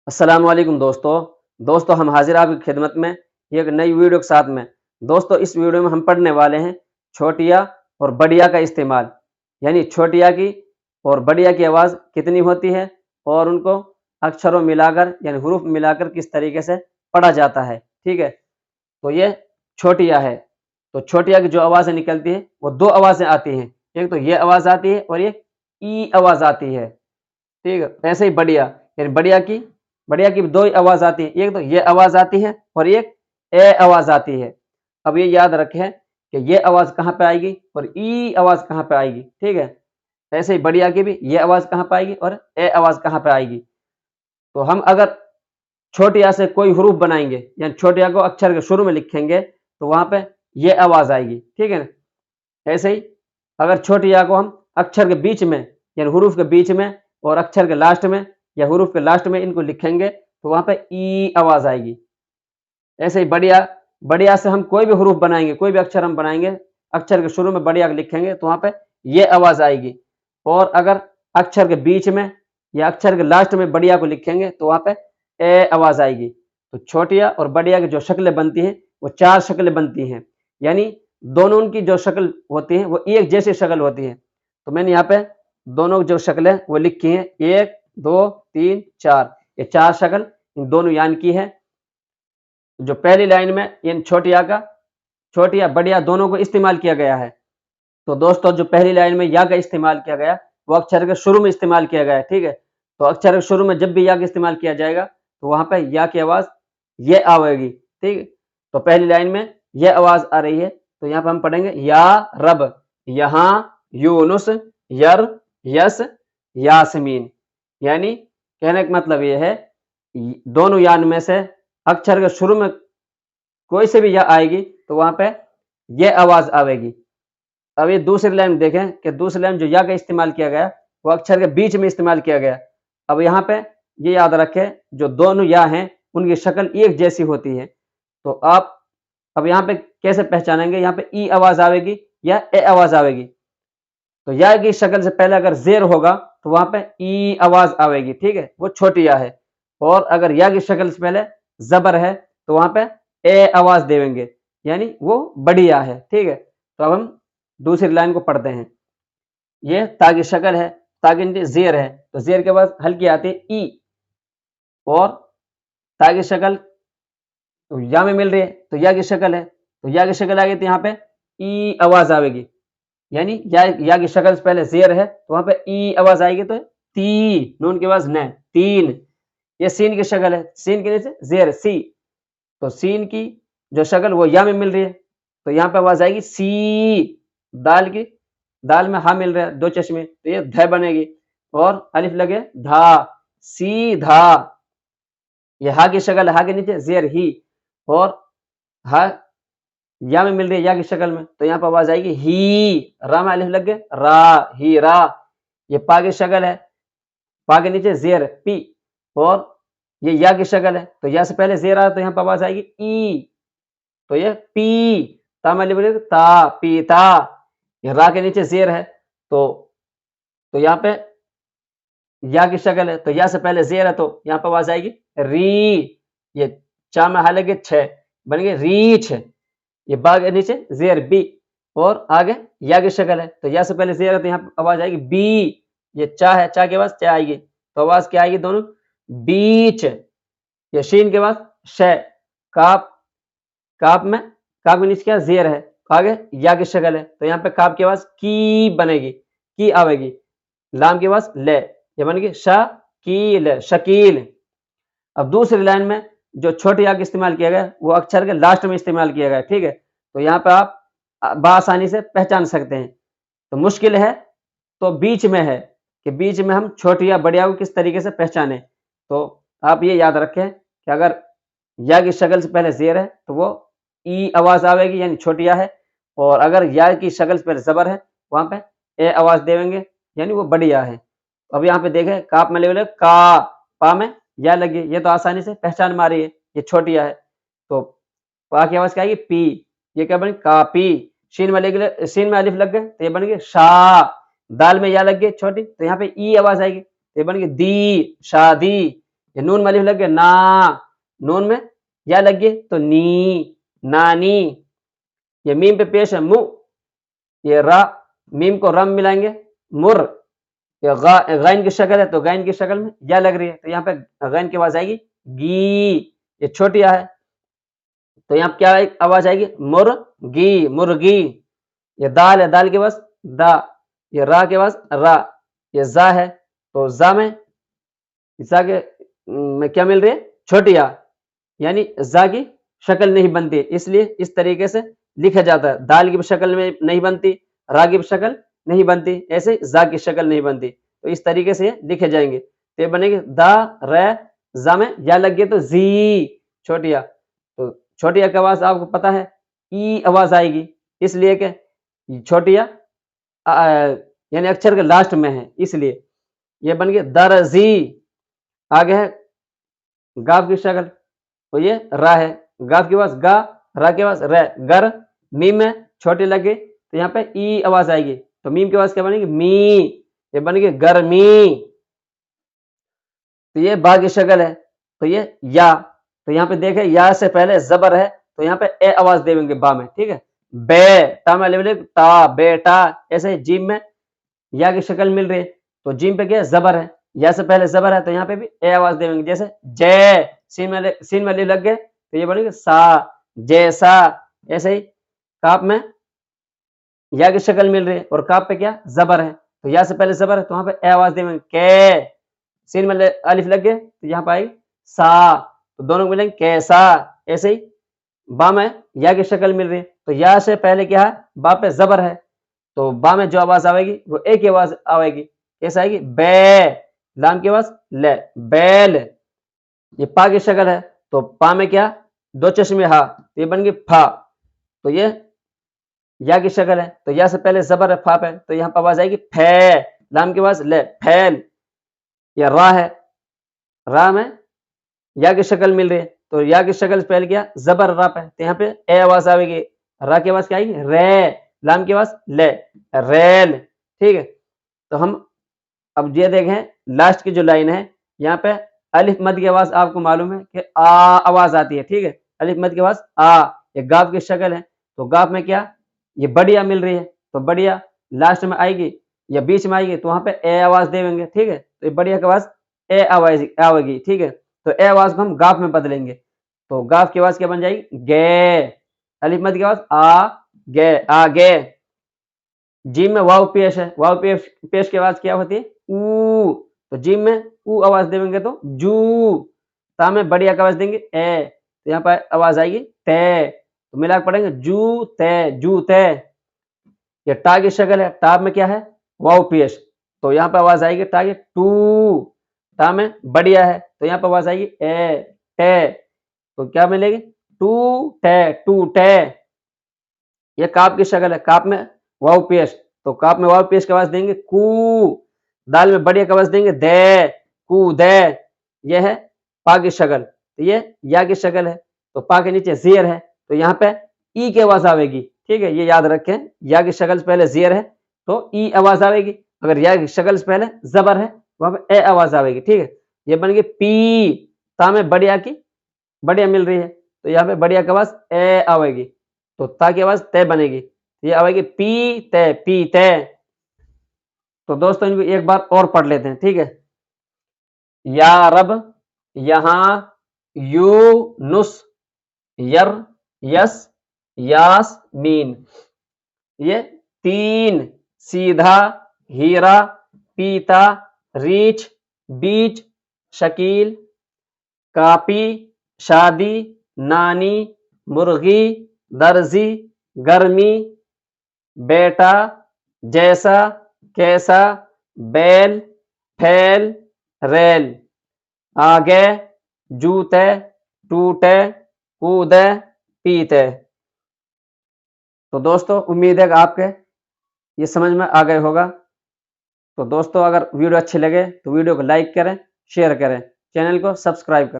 अस्सलामुअलैकुम दोस्तों हम हाजिर आपकी खिदमत में एक नई वीडियो के साथ में। दोस्तों इस वीडियो में हम पढ़ने वाले हैं छोटिया और बढ़िया का इस्तेमाल, यानी छोटिया की और बढ़िया की आवाज़ कितनी होती है और उनको अक्षरों मिलाकर यानी हुरूफ मिलाकर किस तरीके से पढ़ा जाता है। ठीक है, तो ये छोटिया है। तो छोटिया की जो आवाज़ें निकलती है वो दो आवाज़ें आती हैं, एक तो ये आवाज़ आती है और एक ई आवाज़ आती है। ठीक है, ऐसे ही बढ़िया, यानी बढ़िया की दो ही आवाज आती है, एक तो ये आवाज आती है और एक ए आवाज आती है। अब ये याद रखें कि ये आवाज कहाँ पे आएगी और ई आवाज कहाँ पे आएगी। ठीक है, ऐसे ही बढ़िया की भी ये आवाज कहाँ पे आएगी और ए आवाज कहाँ पे आएगी। तो हम अगर छोटे या से कोई हरूफ बनाएंगे यानी छोटे या को अक्षर के शुरू में लिखेंगे तो वहां पे ये आवाज आएगी। ठीक है ना, ऐसे ही अगर छोटी या को हम अक्षर के बीच में यानी हुरूफ के बीच में और अक्षर के लास्ट में या हुरूफ के लास्ट में इनको लिखेंगे तो वहां पे ई आवाज आएगी। ऐसे ही बढ़िया बढ़िया से हम कोई भी हुरूफ बनाएंगे, कोई भी अक्षर हम बनाएंगे, अक्षर के शुरू में बढ़िया लिखेंगे तो वहां पे ये आवाज आएगी। और अगर अक्षर के बीच में या अक्षर के लास्ट में बढ़िया को लिखेंगे तो वहां पे ए आवाज आएगी। तो छोटिया और बढ़िया की जो शक्लें बनती हैं वो चार शक्लें बनती हैं, यानी दोनों उनकी जो शक्ल होती है वो एक जैसी शक्ल होती है। तो मैंने यहाँ पे दोनों जो शक्लें वो लिखी हैं, 1 2 3 4, ये चार शक्ल इन दोनों यान की है। जो पहली लाइन में इन छोटिया बढ़िया दोनों को इस्तेमाल किया गया है। तो दोस्तों जो पहली लाइन में या का इस्तेमाल किया गया वो अक्षर के शुरू में इस्तेमाल किया गया है। ठीक है, तो अक्षर के शुरू में जब भी या का इस्तेमाल किया जाएगा तो वहां पे या की आवाज ये आवेगी। ठीक है, तो पहली लाइन में ये आवाज आ रही है तो यहाँ पे हम पढ़ेंगे या रब, यहाँ यूनुस, यर, यस, यासमीन। यानी कहने का मतलब ये है दोनों यान में से अक्षर के शुरू में कोई से भी या आएगी तो वहां पे ये आवाज आवेगी। अब ये दूसरी लाइन देखें कि दूसरी लाइन जो या का इस्तेमाल किया गया वो अक्षर के बीच में इस्तेमाल किया गया। अब यहाँ पे ये याद रखें जो दोनों या हैं उनकी शक्ल एक जैसी होती है। तो आप अब यहाँ पे कैसे पहचानेंगे, यहाँ पे ई आवाज आवेगी या ए आवाज आवेगी। तो या की शक्ल से पहले अगर जेर होगा तो वहां पे ई आवाज आवेगी। ठीक है, वो छोटी या है। और अगर या की शक्ल से पहले जबर है तो वहां पे ए आवाज देंगे, यानी वो बड़ी या है। ठीक है, तो अब हम दूसरी लाइन को पढ़ते हैं। ये ता की शक्ल है, ता के नीचे जेर है तो जेर के बाद हल्की आती है ई, और ता की शक्ल तो या में मिल रही है तो या की शक्ल है, तो या की शक्ल आ गई तो यहाँ पे ई आवाज आवेगी। यानी या की शक्ल से पहले जेर है तो वहां पे ई आवाज आएगी तो ती, नून के बाद न, तीन। ये सीन की शक्ल है, सीन के नीचे जेर सी, तो सीन की जो शक्ल वो या में मिल रही है तो यहाँ पे आवाज आएगी सी। दाल की दाल में हा मिल रहा है दो चश्मे तो ये ध बनेगी, और अलिफ लगे धा, सीधा। ये हा की शक्ल, हा के नीचे जेर ही, और हा या में मिल रही है या की शक्ल में तो यहाँ पर आवाज आएगी ही। रा में अलिफ लग गए रा, ही रा। ये पा की शक्ल है, पा के नीचे जेर पी, और ये या की शक्ल है तो या से पहले जेर आ तो यहाँ पर आवाज आएगी ई, तो ये पी। ता में अलिफ लग ता, पीता। ये रा के नीचे जेर है तो यहाँ पे या की शक्ल है तो या से पहले जेर है तो यहाँ पर आवाज आएगी री। ये चा में हा लगे छ, बन गए रीछ। ये बा के नीचे जेर बी, और आगे या की शक्ल है तो या से पहले जेर है तो यहाँ आवाज आएगी बी। ये चा है, चा के बाद चा आएगी तो आवाज क्या आएगी दोनों बीच। ये शीन के बाद श, काप, काप के नीचे क्या जेर है, आगे या की शक्ल है तो यहाँ पे काप की आवाज की बनेगी, की आवेगी। लाम की आवाज ले, ये बन गई शकील, शकील। अब दूसरी लाइन में जो छोटे या का इस्तेमाल किया गया वो अक्षर के लास्ट में इस्तेमाल किया गया। ठीक है, तो यहाँ पे आप बआसानी से पहचान सकते हैं। तो मुश्किल है तो बीच में है कि बीच में हम छोटी या बढ़िया को किस तरीके से पहचाने। तो आप ये याद रखें कि अगर या की शक्ल से पहले जेर है तो वो ई आवाज आवेगी यानी छोटी या है, और अगर या की शक्ल से पहले जबर है वहां पे ए आवाज देंगे यानी वो बड़ी या है। अब यहाँ पे देखें काप में ले का, पा में या लगी, ये तो आसानी से पहचान मारी है, ये छोटी या है। तो पा की आवाज क्या आएगी पी, ये क्या बनी कापी। शीन में शीन में अलिफ लग गए तो ये बन गई शा। दाल में या लग गई छोटी तो यहाँ पे ई आवाज आएगी तो ये बन गई दी, शादी। ये नून में अलिफ लग गया ना, नून में या लग गई तो नी, नानी। ये मीम पे पेश है मु, ये रा, मीम को रम मिलाएंगे मुर। ये गैन की शक्ल है तो गैन की शक्ल में या लग रही है तो यहाँ पे गैन की आवाज आएगी गी। ये छोटी या है तो यहाँ पे क्या आवाज आएगी मुर्गी, मुर्गी। ये दाल है, दाल के पास दा, ये रा के पास रा, ये जा है तो जा में क्या मिल रही है छोटी या, यानी जा की शक्ल नहीं बनती, इसलिए इस तरीके से लिखा जाता है। दाल की शक्ल में नहीं बनती, रा की शक्ल नहीं बनती, ऐसे जा की शक्ल नहीं बनती, तो इस तरीके से लिखे जाएंगे। तो ये बनेंगे दा रे जा में या लग गया तो जी, छोटिया। तो छोटिया की आवाज आपको पता है ई आवाज आएगी, इसलिए कि छोटिया यानी अक्षर के लास्ट में है, इसलिए ये बन गया दरजी। आगे है गाफ की शक्ल तो ये रा है, गाफ के पास गा, रा के पास रे, गर। मीम में छोटी लग गई तो यहाँ पे ई आवाज आएगी, तो मीम के पास क्या बनेगी मी, ये बन गई गर्मी। तो ये बा की शक्ल है तो ये या, तो यहाँ पे देखे या से पहले जबर है तो यहाँ पे ए आवाज देंगे बा में, ठीक है। बे ता में ले ता, बेटा। ऐसे जीम में या की शक्ल मिल रही है तो जीम पे क्या जबर है, या से पहले जबर है तो यहाँ पे भी ए आवाज देंगे। जैसे जय, सीन में लग गए तो ये बनेगा सा, जैसा। ऐसे ही काप में या की शक्ल मिल रही है और काप पे क्या जबर है तो या से पहले जबर है तो वहां पे ए आवाज देंगे के। सीन में अलिफ लग गए तो यहाँ पे आएगी सा, तो दोनों मिलेंगे कैसा। ऐसे ही बा में या की शक्ल मिल रही है तो या से पहले क्या है बा पे जबर है तो बा में जो आवाज आएगी वो ए की आवाज आएगी, कैसे आएगी बे। लाम की आवाज ले, बैल। ये पा की शक्ल है तो पा में क्या दो चश्मे हा तो ये बन गई फा, तो ये या की शक्ल है तो या से पहले जबर है फा पे तो यहाँ पर आवाज आएगी फे। लाम की आवाज ले, फैल। या रा है, रा में या की शक्ल मिल रही है तो या की शक्ल से पहले क्या जबर रा पे तो यहाँ पे ए आवाज आएगी, रा की आवाज क्या आएगी रे, लाम की आवाज ले, रेल। ठीक है, तो हम अब ये देखें लास्ट की जो लाइन है यहाँ पे अलिफ मद की आवाज आपको मालूम है कि आ आवाज आती है, ठीक है। अलिफ मद की आवाज आ, ये गाफ की शक्ल है तो गाफ में क्या ये बढ़िया मिल रही है तो बढ़िया लास्ट में आएगी या बीच में आएगी तो वहां पे ए आवाज देंगे, ठीक है। तो ये बढ़िया की आवाज ए आवाज आवेगी, ठीक है। तो ए आवाज को हम गाफ में बदलेंगे तो गाफ की आवाज क्या बन जाएगी गे। अलिफ मद की आवाज आ गे, आ गे। जीम में वाव पेश है, वाव पेश की आवाज क्या होती है ऊ, तो जीम में ऊ आवाज देंगे तो जू। ता में बढ़िया की आवाज देंगे ए तो यहाँ पर आवाज आएगी ते, तो मिला पढ़ेंगे जू ते, जू ते। ये टा की शक्ल है, टा में क्या है वाव पेश तो यहाँ पर आवाज आएगी टा की टू। टा में बढ़िया है तो यहाँ पर आवाज आएगी ए टे, तो क्या मिलेगी टू टे, टू टे। ये काप की शक्ल है, काप में वाव पेश तो काप में वाव पेश की आवाज देंगे कू। दाल में बढ़िया की आवाज देंगे दे, कू दे। ये है पा की शक्ल, तो ये या की शक्ल है तो पा के नीचे जेर है तो यहाँ पे ई की आवाज आवेगी, ठीक है। ये याद रखें या की शक्ल से पहले जेर है तो ई आवाज आवेगी, अगर या की शक्ल से पहले जबर है वहां पे ए आवाज आवेगी, ठीक है। ये बन गई पी, ता में बढ़िया की बढ़िया मिल रही है तो यहाँ पे बढ़िया की आवाज ए आवेगी तो ता की आवाज तय बनेगी, ये आवेगी पी तय, पी तय। तो दोस्तों इनको एक बार और पढ़ लेते हैं, ठीक है। या रब, यहाँ, यूनुस, यर, यस, यास्मीन। ये तीन सीधा, हीरा, पीता, रीछ, बीच, शकील, कापी, शादी, नानी, मुर्गी, दर्जी, गर्मी, बेटा, जैसा, कैसा, बैल, फैल, रेल। आगे, जूते, टूटे, कूदे, पीते। तो दोस्तों उम्मीद है कि आपके ये समझ में आ गए होगा। तो दोस्तों अगर वीडियो अच्छी लगे तो वीडियो को लाइक करें, शेयर करें, चैनल को सब्सक्राइब करें।